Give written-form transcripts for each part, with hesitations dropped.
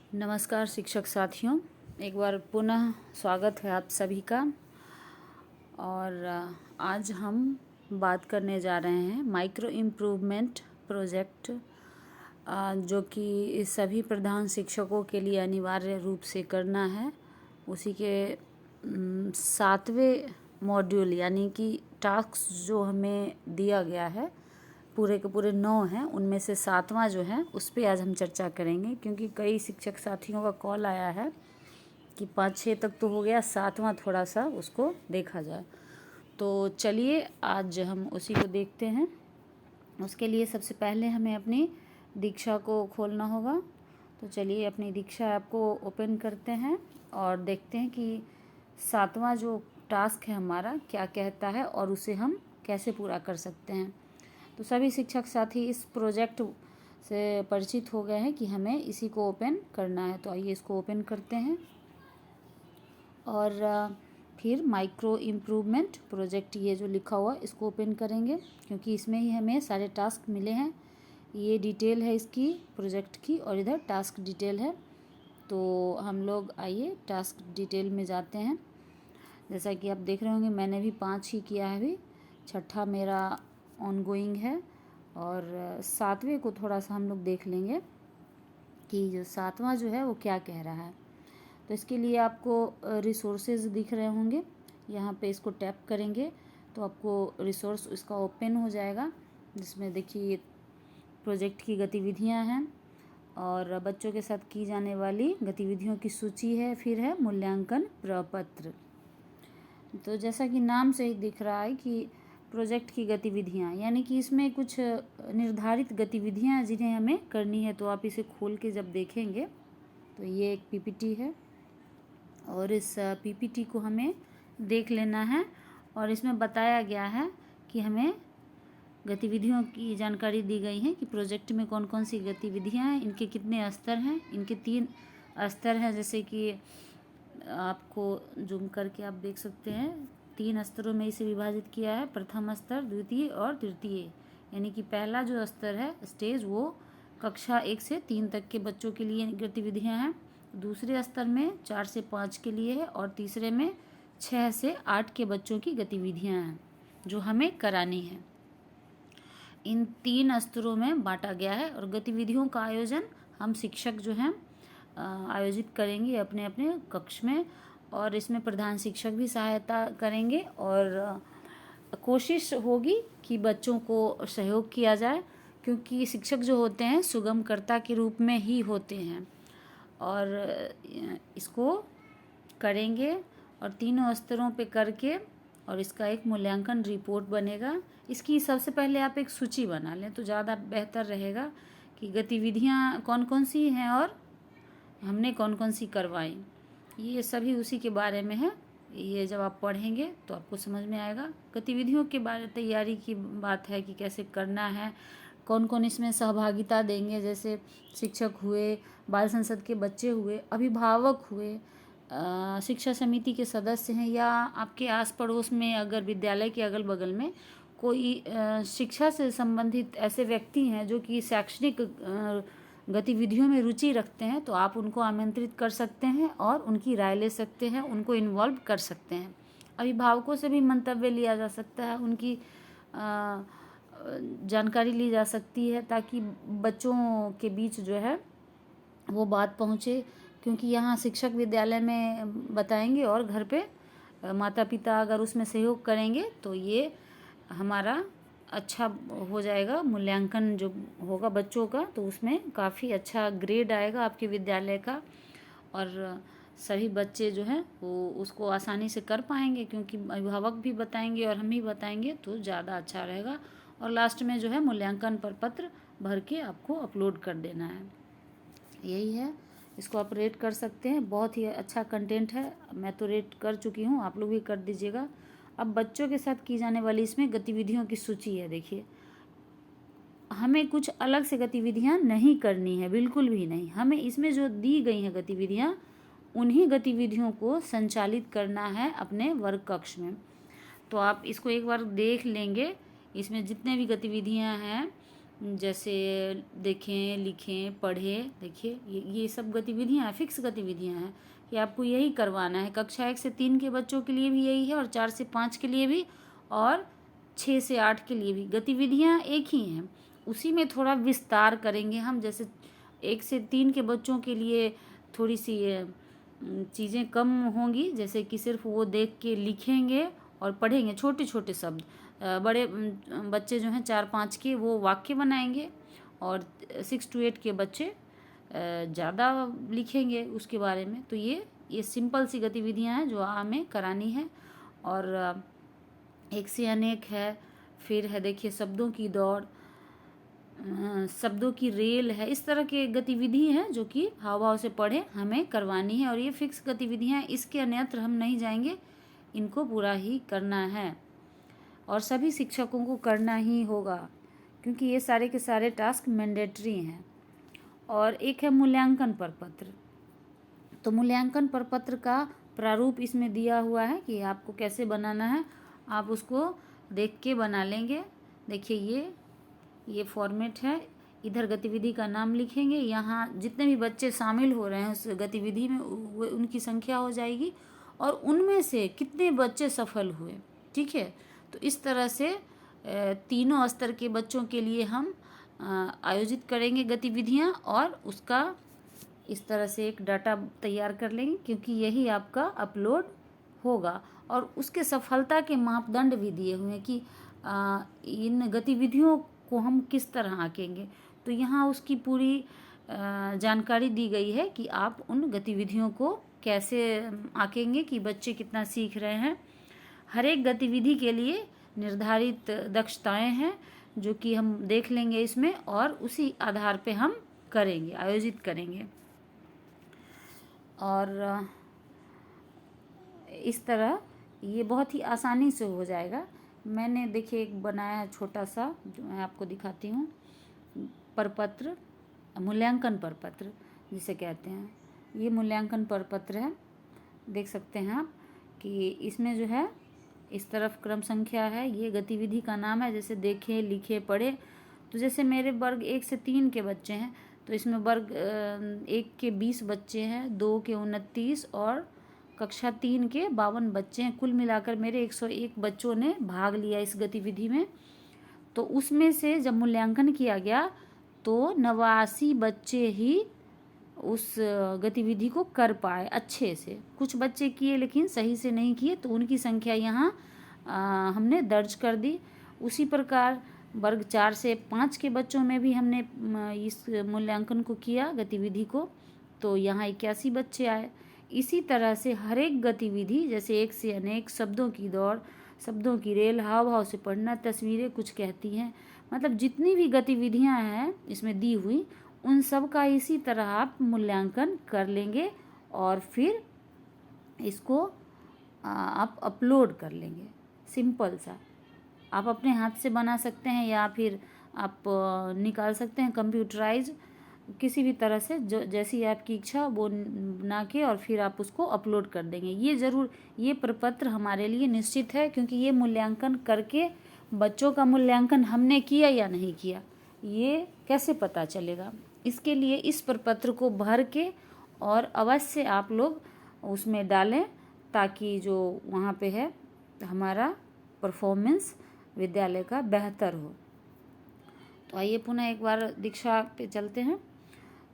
नमस्कार शिक्षक साथियों, एक बार पुनः स्वागत है आप सभी का। और आज हम बात करने जा रहे हैं माइक्रो इम्प्रूवमेंट प्रोजेक्ट, जो कि सभी प्रधान शिक्षकों के लिए अनिवार्य रूप से करना है। उसी के 7वें मॉड्यूल यानी कि टास्क जो हमें दिया गया है, पूरे के पूरे 9 हैं, उनमें से 7वां जो है उस पर आज हम चर्चा करेंगे। क्योंकि कई शिक्षक साथियों का कॉल आया है कि 5-6 तक तो हो गया, 7वां थोड़ा सा उसको देखा जाए। तो चलिए आज हम उसी को देखते हैं। उसके लिए सबसे पहले हमें अपनी दीक्षा को खोलना होगा। तो चलिए अपनी दीक्षा ऐप को ओपन करते हैं और देखते हैं कि 7वां जो टास्क है हमारा क्या कहता है और उसे हम कैसे पूरा कर सकते हैं। तो सभी शिक्षक साथी इस प्रोजेक्ट से परिचित हो गए हैं कि हमें इसी को ओपन करना है। तो आइए इसको ओपन करते हैं और फिर माइक्रो इम्प्रूवमेंट प्रोजेक्ट ये जो लिखा हुआ है इसको ओपन करेंगे, क्योंकि इसमें ही हमें सारे टास्क मिले हैं। ये डिटेल है इसकी प्रोजेक्ट की और इधर टास्क डिटेल है। तो हम लोग आइए टास्क डिटेल में जाते हैं। जैसा कि आप देख रहे होंगे मैंने भी 5 ही किया है, अभी 6ठा मेरा ऑनगोइंग है। और 7वें को थोड़ा सा हम लोग देख लेंगे कि जो 7वां जो है वो क्या कह रहा है। तो इसके लिए आपको रिसोर्सेज दिख रहे होंगे, यहाँ पे इसको टैप करेंगे तो आपको रिसोर्स इसका ओपन हो जाएगा, जिसमें देखिए प्रोजेक्ट की गतिविधियाँ हैं और बच्चों के साथ की जाने वाली गतिविधियों की सूची है, फिर है मूल्यांकन प्रपत्र। तो जैसा कि नाम से ही दिख रहा है कि प्रोजेक्ट की गतिविधियाँ, यानी कि इसमें कुछ निर्धारित गतिविधियाँ जिन्हें हमें करनी है। तो आप इसे खोल के जब देखेंगे तो ये एक पीपीटी है और इस पीपीटी को हमें देख लेना है। और इसमें बताया गया है कि हमें गतिविधियों की जानकारी दी गई है कि प्रोजेक्ट में कौन कौन सी गतिविधियाँ हैं, इनके कितने स्तर हैं। इनके 3 स्तर हैं, जैसे कि आपको जूम करके आप देख सकते हैं। 3 स्तरों में इसे विभाजित किया है, प्रथम स्तर, द्वितीय और तृतीय। यानी कि पहला जो स्तर है स्टेज, वो कक्षा 1 से 3 तक के बच्चों के लिए गतिविधियां हैं। दूसरे स्तर में 4 से 5 के लिए है और तीसरे में 6 से 8 के बच्चों की गतिविधियां हैं जो हमें करानी है। इन 3 स्तरों में बांटा गया है और गतिविधियों का आयोजन हम शिक्षक जो हैं आयोजित करेंगे अपने अपने कक्ष में। और इसमें प्रधान शिक्षक भी सहायता करेंगे और कोशिश होगी कि बच्चों को सहयोग किया जाए, क्योंकि शिक्षक जो होते हैं सुगमकर्ता के रूप में ही होते हैं। और इसको करेंगे और 3 स्तरों पे करके और इसका एक मूल्यांकन रिपोर्ट बनेगा। इसकी सबसे पहले आप एक सूची बना लें तो ज़्यादा बेहतर रहेगा कि गतिविधियाँ कौन कौन सी हैं और हमने कौन कौन सी करवाई। ये सभी उसी के बारे में है। ये जब आप पढ़ेंगे तो आपको समझ में आएगा। गतिविधियों के बारे तैयारी की बात है कि कैसे करना है, कौन कौन इसमें सहभागिता देंगे, जैसे शिक्षक हुए, बाल संसद के बच्चे हुए, अभिभावक हुए, शिक्षा समिति के सदस्य हैं, या आपके आस पड़ोस में अगर विद्यालय के अगल बगल में कोई शिक्षा से संबंधित ऐसे व्यक्ति हैं जो कि शैक्षणिक गतिविधियों में रुचि रखते हैं, तो आप उनको आमंत्रित कर सकते हैं और उनकी राय ले सकते हैं, उनको इन्वॉल्व कर सकते हैं। अभिभावकों से भी मंतव्य लिया जा सकता है, उनकी जानकारी ली जा सकती है, ताकि बच्चों के बीच जो है वो बात पहुँचे। क्योंकि यहाँ शिक्षक विद्यालय में बताएंगे और घर पे माता पिता अगर उसमें सहयोग करेंगे तो ये हमारा अच्छा हो जाएगा। मूल्यांकन जो होगा बच्चों का तो उसमें काफ़ी अच्छा ग्रेड आएगा आपके विद्यालय का, और सभी बच्चे जो हैं वो उसको आसानी से कर पाएंगे, क्योंकि अभिभावक भी बताएंगे और हम भी बताएंगे तो ज़्यादा अच्छा रहेगा। और लास्ट में जो है मूल्यांकन प्रपत्र भर के आपको अपलोड कर देना है। यही है, इसको आप रेट कर सकते हैं। बहुत ही अच्छा कंटेंट है, मैं तो रेट कर चुकी हूँ, आप लोग भी कर दीजिएगा। अब बच्चों के साथ की जाने वाली इसमें गतिविधियों की सूची है। देखिए, हमें कुछ अलग से गतिविधियाँ नहीं करनी है, बिल्कुल भी नहीं। हमें इसमें जो दी गई हैं गतिविधियाँ, उन्हीं गतिविधियों को संचालित करना है अपने वर्ग कक्ष में। तो आप इसको एक बार देख लेंगे। इसमें जितने भी गतिविधियाँ हैं जैसे देखें, लिखें, पढ़ें। देखिए ये सब गतिविधियाँ हैं, फिक्स गतिविधियाँ हैं कि आपको यही करवाना है। कक्षा 1 से 3 के बच्चों के लिए भी यही है, और 4 से 5 के लिए भी, और 6 से 8 के लिए भी। गतिविधियाँ एक ही हैं, उसी में थोड़ा विस्तार करेंगे हम। जैसे 1 से 3 के बच्चों के लिए थोड़ी सी चीज़ें कम होंगी, जैसे कि सिर्फ वो देख के लिखेंगे और पढ़ेंगे छोटे छोटे शब्द। बड़े बच्चे जो हैं 4-5 के, वो वाक्य बनाएंगे, और 6 to 8 के बच्चे ज़्यादा लिखेंगे उसके बारे में। तो ये सिंपल सी गतिविधियां हैं जो हमें करानी है। और एक से अनेक है, फिर है देखिए शब्दों की दौड़, शब्दों की रेल है। इस तरह के गतिविधि हैं जो कि हाव भाव से पढ़े हमें करवानी है, और ये फिक्स गतिविधियां, इसके अन्यत्र हम नहीं जाएंगे, इनको पूरा ही करना है और सभी शिक्षकों को करना ही होगा, क्योंकि ये सारे के सारे टास्क मैंडेटरी हैं। और एक है मूल्यांकन प्रपत्र। तो मूल्यांकन प्रपत्र का प्रारूप इसमें दिया हुआ है कि आपको कैसे बनाना है, आप उसको देख के बना लेंगे। देखिए ये फॉर्मेट है। इधर गतिविधि का नाम लिखेंगे, यहाँ जितने भी बच्चे शामिल हो रहे हैं उस गतिविधि में उनकी संख्या हो जाएगी, और उनमें से कितने बच्चे सफल हुए। ठीक है, तो इस तरह से तीनों स्तर के बच्चों के लिए हम आयोजित करेंगे गतिविधियाँ, और उसका इस तरह से एक डाटा तैयार कर लेंगे, क्योंकि यही आपका अपलोड होगा। और उसके सफलता के मापदंड भी दिए हुए हैं कि इन गतिविधियों को हम किस तरह आंकेंगे। तो यहाँ उसकी पूरी जानकारी दी गई है कि आप उन गतिविधियों को कैसे आंकेंगे कि बच्चे कितना सीख रहे हैं। हर एक गतिविधि के लिए निर्धारित दक्षताएं हैं जो कि हम देख लेंगे इसमें, और उसी आधार पे हम करेंगे, आयोजित करेंगे। और इस तरह ये बहुत ही आसानी से हो जाएगा। मैंने देखिए एक बनाया छोटा सा, जो मैं आपको दिखाती हूँ, प्रपत्र, मूल्यांकन प्रपत्र जिसे कहते हैं। ये मूल्यांकन प्रपत्र है, देख सकते हैं आप कि इसमें जो है इस तरफ क्रम संख्या है, ये गतिविधि का नाम है, जैसे देखें, लिखे, पढ़े। तो जैसे मेरे वर्ग 1 से 3 के बच्चे हैं, तो इसमें वर्ग 1 के 20 बच्चे हैं, 2 के 29 और कक्षा 3 के 52 बच्चे हैं। कुल मिलाकर मेरे 101 बच्चों ने भाग लिया इस गतिविधि में। तो उसमें से जब मूल्यांकन किया गया तो 89 बच्चे ही उस गतिविधि को कर पाए अच्छे से। कुछ बच्चे किए लेकिन सही से नहीं किए, तो उनकी संख्या यहाँ हमने दर्ज कर दी। उसी प्रकार वर्ग 4 से 5 के बच्चों में भी हमने इस मूल्यांकन को किया, गतिविधि को, तो यहाँ 81 बच्चे आए। इसी तरह से हर एक गतिविधि, जैसे एक से अनेक, शब्दों की दौड़, शब्दों की रेल, हाव भाव से पढ़ना, तस्वीरें कुछ कहती हैं, मतलब जितनी भी गतिविधियां हैं इसमें दी हुई, उन सब का इसी तरह आप मूल्यांकन कर लेंगे, और फिर इसको आप अपलोड कर लेंगे। सिंपल सा, आप अपने हाथ से बना सकते हैं या फिर आप निकाल सकते हैं कंप्यूटराइज, किसी भी तरह से जो जैसी आपकी इच्छा वो बना के, और फिर आप उसको अपलोड कर देंगे। ये ज़रूर, ये प्रपत्र हमारे लिए निश्चित है, क्योंकि ये मूल्यांकन करके बच्चों का मूल्यांकन हमने किया या नहीं किया, ये कैसे पता चलेगा। इसके लिए इस प्रपत्र को भर के और अवश्य आप लोग उसमें डालें, ताकि जो वहाँ पे है हमारा परफॉर्मेंस विद्यालय का बेहतर हो। तो आइए पुनः एक बार दीक्षा पे चलते हैं।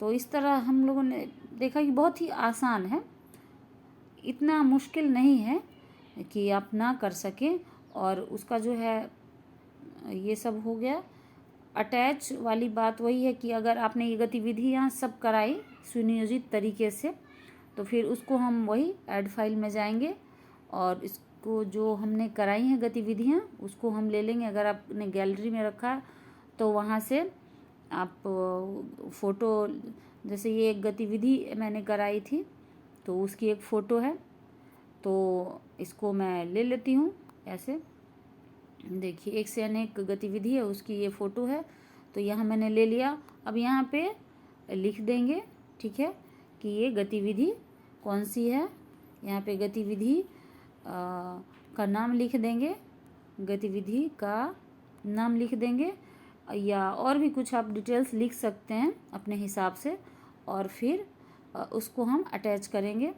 तो इस तरह हम लोगों ने देखा कि बहुत ही आसान है, इतना मुश्किल नहीं है कि आप ना कर सकें। और उसका जो है ये सब हो गया। अटैच वाली बात वही है कि अगर आपने ये गतिविधियाँ सब कराई सुनियोजित तरीके से, तो फिर उसको हम वही ऐड फाइल में जाएंगे, और इसको जो हमने कराई हैं गतिविधियाँ उसको हम ले लेंगे। अगर आपने गैलरी में रखा है तो वहाँ से आप फ़ोटो, जैसे ये एक गतिविधि मैंने कराई थी तो उसकी एक फ़ोटो है, तो इसको मैं ले लेती हूँ ऐसे। देखिए एक से अनेक गतिविधि है, उसकी ये फ़ोटो है, तो यहाँ मैंने ले लिया। अब यहाँ पे लिख देंगे, ठीक है, कि ये गतिविधि कौन सी है। यहाँ पे गतिविधि का नाम लिख देंगे, गतिविधि का नाम लिख देंगे, या और भी कुछ आप डिटेल्स लिख सकते हैं अपने हिसाब से, और फिर उसको हम अटैच करेंगे।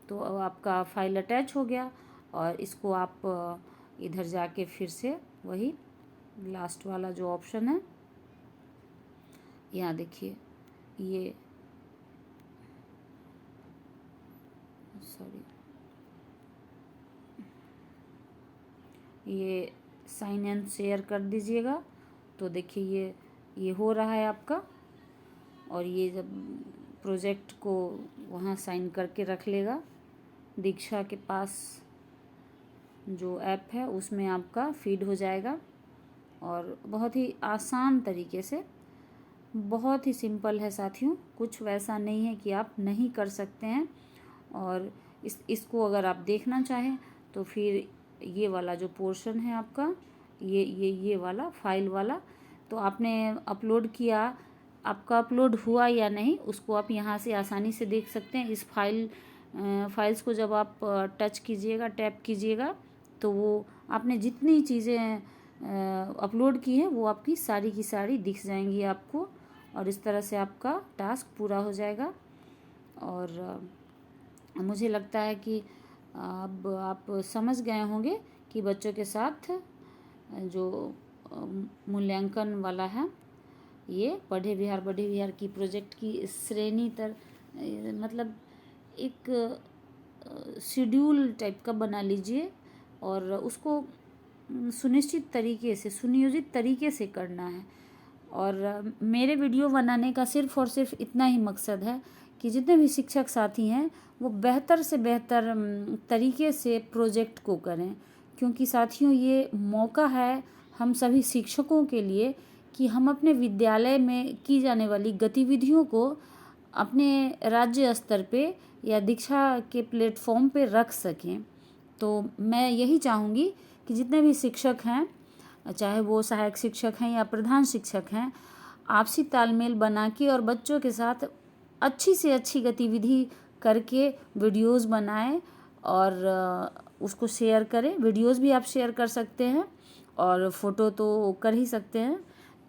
तो आपका फाइल अटैच हो गया, और इसको आप इधर जाके फिर से वही लास्ट वाला जो ऑप्शन है, यहाँ देखिए, ये सॉरी, ये साइन एंड शेयर कर दीजिएगा। तो देखिए ये हो रहा है आपका, और ये जब प्रोजेक्ट को वहाँ साइन करके रख लेगा, दीक्षा के पास जो ऐप है उसमें आपका फीड हो जाएगा। और बहुत ही आसान तरीके से, बहुत ही सिंपल है साथियों, कुछ वैसा नहीं है कि आप नहीं कर सकते हैं। और इसको अगर आप देखना चाहें तो फिर ये वाला जो पोर्शन है आपका, ये वाला फाइल वाला, तो आपने अपलोड किया, आपका अपलोड हुआ या नहीं, उसको आप यहाँ से आसानी से देख सकते हैं। इस फाइल्स को जब आप टच कीजिएगा, टैप कीजिएगा, तो वो आपने जितनी चीज़ें अपलोड की हैं वो आपकी सारी की सारी दिख जाएंगी आपको, और इस तरह से आपका टास्क पूरा हो जाएगा। और मुझे लगता है कि अब आप समझ गए होंगे कि बच्चों के साथ जो मूल्यांकन वाला है, ये पढ़े बिहार की प्रोजेक्ट की श्रेणी मतलब एक शेड्यूल टाइप का बना लीजिए, और उसको सुनिश्चित तरीके से, सुनियोजित तरीके से करना है। और मेरे वीडियो बनाने का सिर्फ़ और सिर्फ इतना ही मकसद है कि जितने भी शिक्षक साथी हैं वो बेहतर से बेहतर तरीके से प्रोजेक्ट को करें, क्योंकि साथियों ये मौका है हम सभी शिक्षकों के लिए कि हम अपने विद्यालय में की जाने वाली गतिविधियों को अपने राज्य स्तर पे या दीक्षा के प्लेटफॉर्म पे रख सकें। तो मैं यही चाहूँगी कि जितने भी शिक्षक हैं, चाहे वो सहायक शिक्षक हैं या प्रधान शिक्षक हैं, आपसी तालमेल बना के और बच्चों के साथ अच्छी से अच्छी गतिविधि करके वीडियोस बनाएं और उसको शेयर करें। वीडियोस भी आप शेयर कर सकते हैं और फ़ोटो तो कर ही सकते हैं।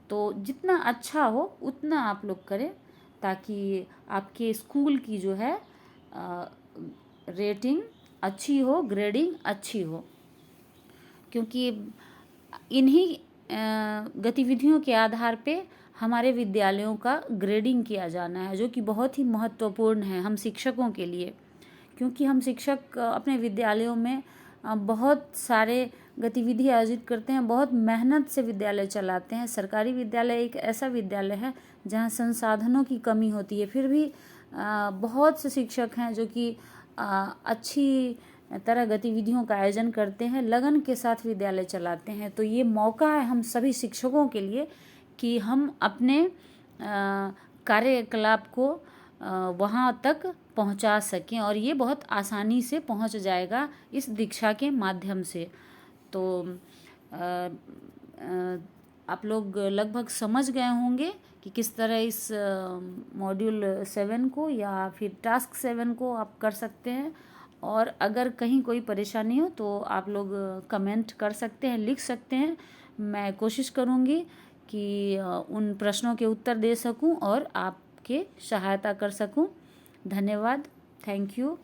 तो जितना अच्छा हो उतना आप लोग करें, ताकि आपके स्कूल की जो है रेटिंग अच्छी हो, ग्रेडिंग अच्छी हो। क्योंकि इन्हीं गतिविधियों के आधार पे हमारे विद्यालयों का ग्रेडिंग किया जाना है, जो कि बहुत ही महत्वपूर्ण है हम शिक्षकों के लिए। क्योंकि हम शिक्षक अपने विद्यालयों में बहुत सारे गतिविधि आयोजित करते हैं, बहुत मेहनत से विद्यालय चलाते हैं। सरकारी विद्यालय एक ऐसा विद्यालय है जहाँ संसाधनों की कमी होती है, फिर भी बहुत से शिक्षक हैं जो कि अच्छी तरह गतिविधियों का आयोजन करते हैं, लगन के साथ विद्यालय चलाते हैं। तो ये मौका है हम सभी शिक्षकों के लिए कि हम अपने कार्यकलाप को वहाँ तक पहुँचा सकें, और ये बहुत आसानी से पहुँच जाएगा इस दीक्षा के माध्यम से। तो आप लोग लगभग समझ गए होंगे कि किस तरह इस मॉड्यूल 7 को या फिर टास्क 7 को आप कर सकते हैं। और अगर कहीं कोई परेशानी हो तो आप लोग कमेंट कर सकते हैं, लिख सकते हैं। मैं कोशिश करूँगी कि उन प्रश्नों के उत्तर दे सकूं और आपके सहायता कर सकूं। धन्यवाद, थैंक यू।